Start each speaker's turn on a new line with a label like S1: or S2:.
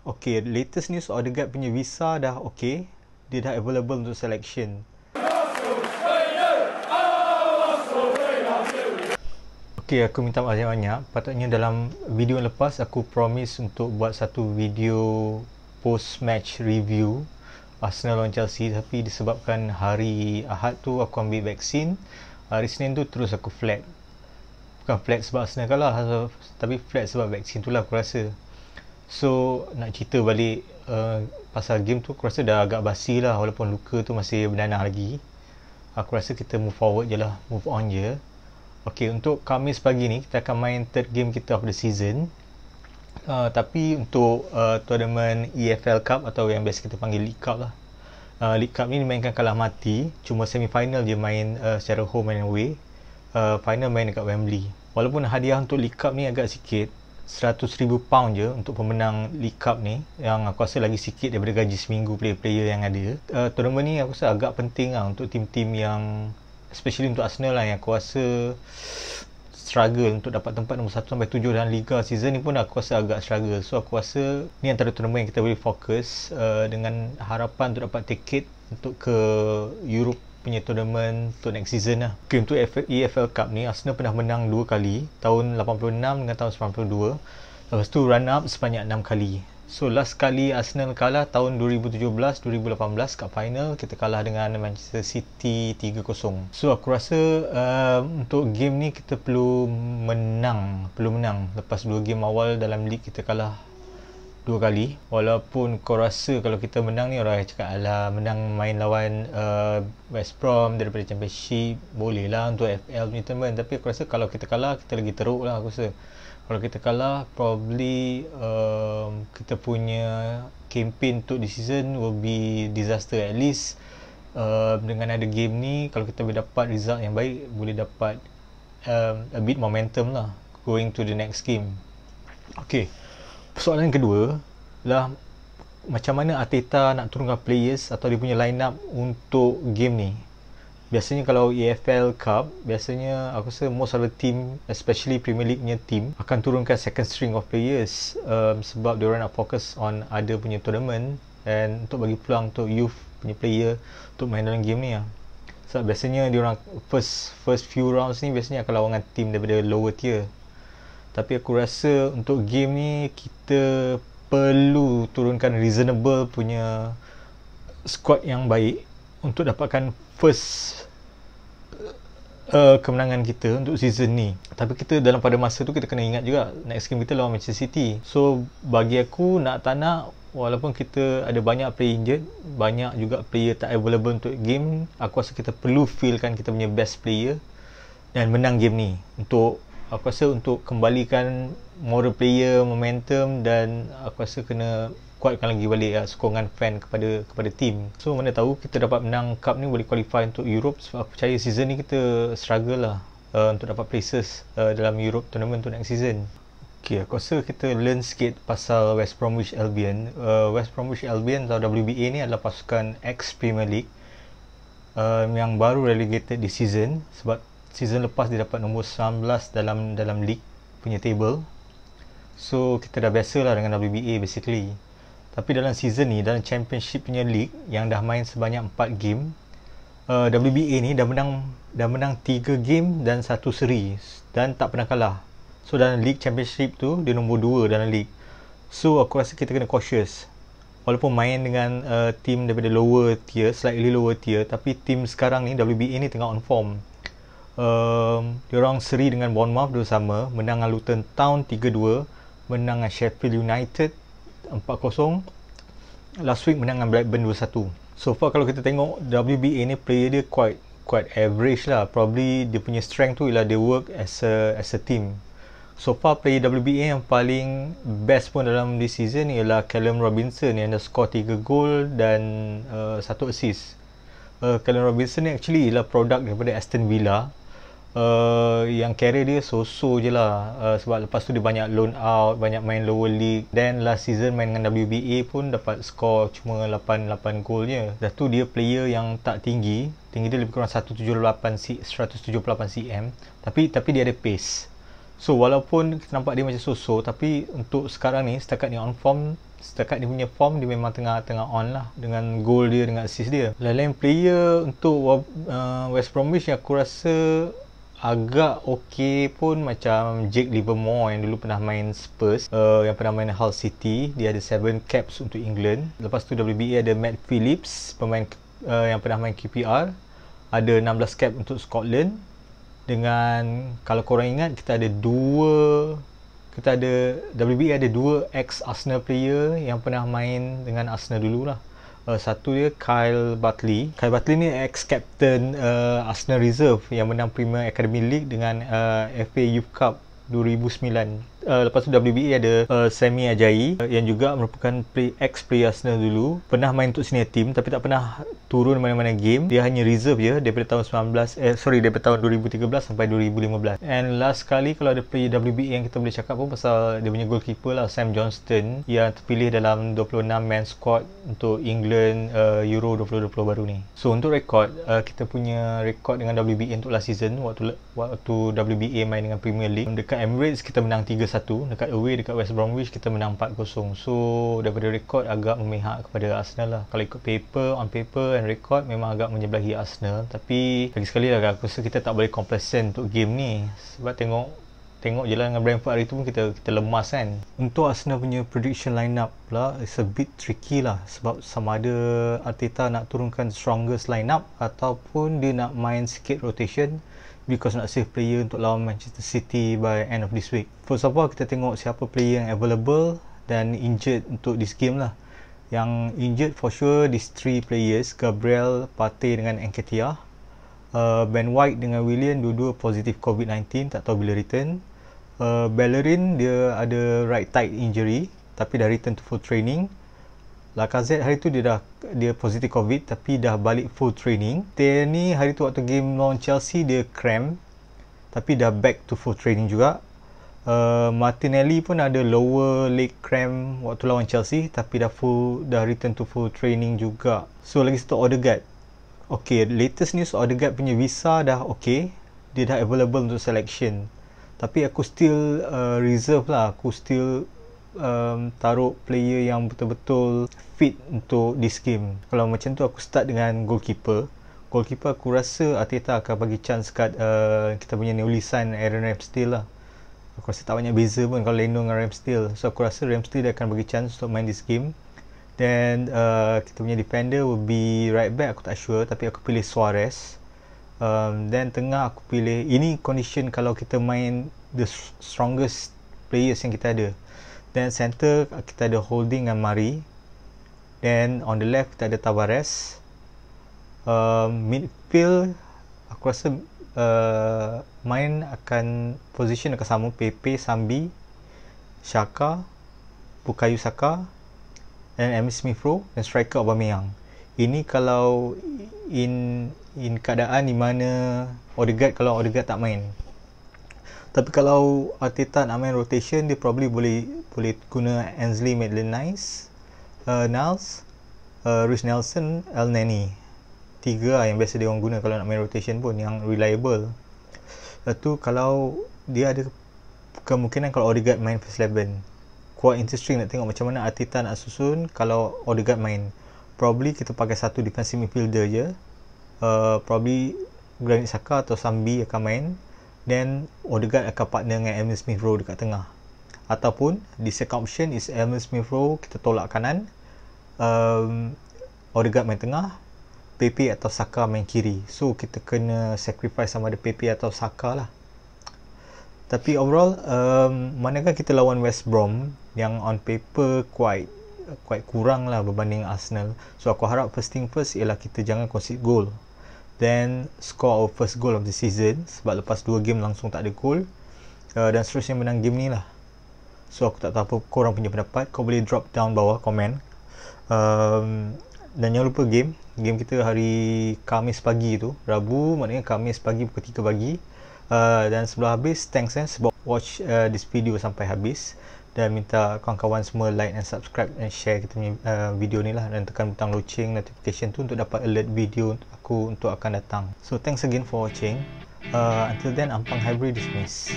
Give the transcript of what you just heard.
S1: Okay, latest news Odegaard punya visa dah okay. Dia dah available untuk selection. Okay, aku minta maaf banyak. Patutnya dalam video yang lepas aku promise untuk buat satu video post match review Arsenal lawan Chelsea, tapi disebabkan hari Ahad tu aku ambil vaksin, hari Senin tu terus aku flat. Bukan flat sebab Arsenal kalah, tapi flat sebab vaksin tu lah aku rasa. So nak cerita balik pasal game tu, aku rasa dah agak basi lah, walaupun luka tu masih bernanah lagi. Aku rasa kita move forward je lah, move on je. Okay, untuk Khamis pagi ni kita akan main third game kita of the season. Tapi untuk tournament EFL Cup atau yang biasa kita panggil League Cup lah. League Cup ni dimainkan kalah mati. Cuma semi-final je main secara home and away. Final main dekat Wembley. Walaupun hadiah untuk League Cup ni agak sikit, £100,000 je untuk pemenang League Cup ni, yang aku rasa lagi sikit daripada gaji seminggu player-player yang ada. Tournament ni aku rasa agak penting lah untuk tim-tim yang, especially untuk Arsenal lah, yang aku rasa struggle untuk dapat tempat nombor 1 sampai 7 dalam Liga. Season ni pun aku rasa agak struggle. So aku rasa ni antara tournament yang kita boleh fokus dengan harapan untuk dapat tiket untuk ke Europe punya tournament untuk next season lah. Okay, untuk EFL Cup ni Arsenal pernah menang 2 kali, tahun 86 dengan tahun 92. Lepas tu run up sebanyak 6 kali. So last kali Arsenal kalah tahun 2017-2018 kat final, kita kalah dengan Manchester City 3-0. So aku rasa untuk game ni kita perlu menang. Lepas 2 game awal dalam league kita kalah 2 kali. Walaupun kau rasa kalau kita menang ni, orang cakap alah menang main lawan West Brom daripada Championship, boleh lah untuk FL punya tournament. Tapi aku rasa kalau kita kalah, kita lagi teruk lah aku rasa. Kalau kita kalah, probably kita punya campaign untuk this season will be disaster. At least dengan ada game ni, kalau kita boleh dapat result yang baik, boleh dapat a bit momentum lah going to the next game. Okay, persoalan kedua lah, macam mana Arteta nak turunkan players atau dia punya line up untuk game ni. Biasanya kalau EFL Cup, biasanya aku rasa most of the team, especially Premier League punya team, akan turunkan second string of players sebab diorang nak fokus on other punya tournament dan untuk bagi peluang untuk youth punya player untuk main dalam game ni lah. Sebab biasanya diorang first few rounds ni biasanya akan lawan dengan team daripada lower tier. Tapi aku rasa untuk game ni kita perlu turunkan reasonable punya squad yang baik untuk dapatkan first kemenangan kita untuk season ni. Tapi kita dalam pada masa tu kita kena ingat juga next game kita lawan Manchester City. So bagi aku, nak tak nak, walaupun kita ada banyak player injured, banyak juga player tak available untuk game, aku rasa kita perlu feelkan kita punya best player dan menang game ni. Untuk aku rasa untuk kembalikan moral player, momentum, dan aku rasa kena kuatkan lagi balik sokongan fan kepada tim. So mana tahu kita dapat menang cup ni, boleh qualify untuk Europe. Sebab aku percaya season ni kita struggle lah untuk dapat places dalam Europe tournament untuk next season. Okay, aku rasa kita learn sikit pasal West Bromwich Albion. West Bromwich Albion atau WBA ni adalah pasukan ex-Premier League yang baru relegated di season. Sebab season lepas dia dapat nombor 19 dalam league punya table. So kita dah biasa lah dengan WBA basically. Tapi dalam season ni, dalam Championship punya league yang dah main sebanyak 4 game, WBA ni dah menang 3 game dan 1 seri dan tak pernah kalah. So dalam league Championship tu dia nombor 2 dalam league. So aku rasa kita kena cautious. Walaupun main dengan team daripada lower tier, slightly lower tier, tapi team sekarang ni WBA ni tengah on form. Diorang seri dengan Bournemouth 2-2, menang dengan Luton Town 3-2, menang dengan Sheffield United 4-0. Last week menang dengan Blackburn 2-1. So far kalau kita tengok WBA ni, player dia quite average lah. Probably dia punya strength tu ialah dia work as a team. So far player WBA yang paling best pun dalam this season ialah Callum Robinson yang dah score 3 gol dan 1 assist. Callum Robinson ni actually ialah produk daripada Aston Villa. Yang career dia so-so je lah, sebab lepas tu dia banyak loan out, banyak main lower league, then last season main dengan WBA pun dapat skor cuma 8 gol je. Dah tu dia player yang tak tinggi dia lebih kurang 178 cm, tapi dia ada pace. So walaupun kita nampak dia macam so-so, tapi untuk sekarang ni, setakat ni on form, setakat dia punya form dia memang tengah on lah dengan goal dia, dengan assist dia. Lain-lain player untuk West Bromwich yang aku rasa agak okey pun, macam Jake Livermore yang dulu pernah main Spurs, yang pernah main Hull City, dia ada 7 caps untuk England. Lepas tu WBA ada Matt Phillips, pemain yang pernah main QPR, ada 16 cap untuk Scotland. Dengan, kalau korang ingat, WBA ada 2 ex Arsenal player yang pernah main dengan Arsenal dulu lah. Satu dia Kyle Butley. Kyle Butley ni ex-captain Arsenal Reserve yang menang Premier Academy League dengan FA Youth Cup 2009. Lepas tu WBA ada Sami Ajayi yang juga merupakan ex-player Arsenal dulu. Pernah main untuk senior team tapi tak pernah turun mana-mana game. Dia hanya reserve je daripada tahun daripada tahun 2013 sampai 2015. And last kali kalau ada player WBA yang kita boleh cakap pun pasal dia punya goalkeeper lah, Sam Johnston, yang terpilih dalam 26 man squad untuk England Euro 2020 baru ni. So untuk rekod, kita punya rekod dengan WBA untuk last season, waktu WBA main dengan Premier League, dekat Emirates kita menang 3-1, dekat away dekat West Bromwich kita menang 4-0. So daripada rekod agak memihak kepada Arsenal lah. Kalau ikut on paper and record memang agak menyebelahi Arsenal. Tapi lagi sekali lah, aku rasa kita tak boleh complacent untuk game ni, sebab tengok je lah dengan Brentford hari tu pun kita lemas kan. Untuk Arsenal punya prediction line up pula, it's a bit tricky lah, sebab sama ada Arteta nak turunkan strongest line up ataupun dia nak main sikit rotation because nak save player untuk lawan Manchester City by end of this week. First of all, kita tengok siapa player yang available dan injured untuk this game lah. Yang injured for sure these 3 players, Gabriel, Partey dengan Nketiah. Ben White dengan Willian dua-dua positif COVID-19, tak tahu bila return. Bellerin dia ada right thigh injury tapi dah return to full training. Lacazette hari tu dia positif COVID tapi dah balik full training. Tierney hari tu waktu game lawan Chelsea dia cramp tapi dah back to full training juga. Martinelli pun ada lower leg cramp waktu lawan Chelsea tapi dah return to full training juga. So lagi satu Odegaard. Okay, latest news Odegaard punya visa dah okay, dia dah available untuk selection. Tapi aku still reserve lah, aku still taruh player yang betul-betul fit untuk this game. Kalau macam tu aku start dengan goalkeeper aku rasa Arteta akan bagi chance kat kita punya newly signed Aaron Ramsdale lah. Aku rasa tak banyak beza pun kalau Leno dengan Ramsdale. So aku rasa Ramsdale akan bagi chance untuk main this game. Then kita punya defender will be right back, aku tak sure, tapi aku pilih Suarez. Then tengah aku pilih, ini condition kalau kita main the strongest players yang kita ada. Then center kita ada Holding dan Mari. Then on the left kita ada Tavares. Midfield aku rasa position akan sama, Pepe, Sambi, Xhaka, Bukayo Saka dan Emil Smith Rowe, dan striker Aubameyang. Ini kalau in keadaan di mana kalau Odegaard tak main. Tapi kalau Arteta nak main rotation, dia probably boleh guna Ainsley Maitland-Niles, Niles, Reece Nelson, El Neni. 3 yang biasa dia orang guna kalau nak main rotation pun, yang reliable. Lepas tu kalau dia ada kemungkinan kalau Odegaard main first 11, quite interesting nak tengok macam mana Arteta nak susun kalau Odegaard main. Probably kita pakai satu defensive midfielder je, probably Granit Xhaka atau Sambi akan main, then Odegaard akan partner dengan Emil Smith Rowe dekat tengah. Ataupun the second option is Emil Smith Rowe kita tolak kanan, Odegaard main tengah, Pepe atau Saka main kiri. So kita kena sacrifice sama ada Pepe atau Saka lah. Tapi overall, manakah kita lawan West Brom yang on paper quite kurang lah berbanding Arsenal. So aku harap first thing first ialah kita jangan concede goal, then score our first goal of the season, sebab lepas 2 game langsung tak ada goal, dan seterusnya menang game ni lah. So aku tak tahu apa korang punya pendapat, kau boleh drop down bawah komen. Dan jangan lupa game kita hari Khamis pagi tu, Rabu maknanya Khamis pagi pukul 3 pagi. Dan sebelum habis, thanks sebab watch this video sampai habis, dan minta kawan-kawan semua like dan subscribe dan share kita punya video ni lah, dan tekan butang loceng notification tu untuk dapat alert video aku untuk akan datang. So thanks again for watching. Until then, Ampang Hybrid dismiss.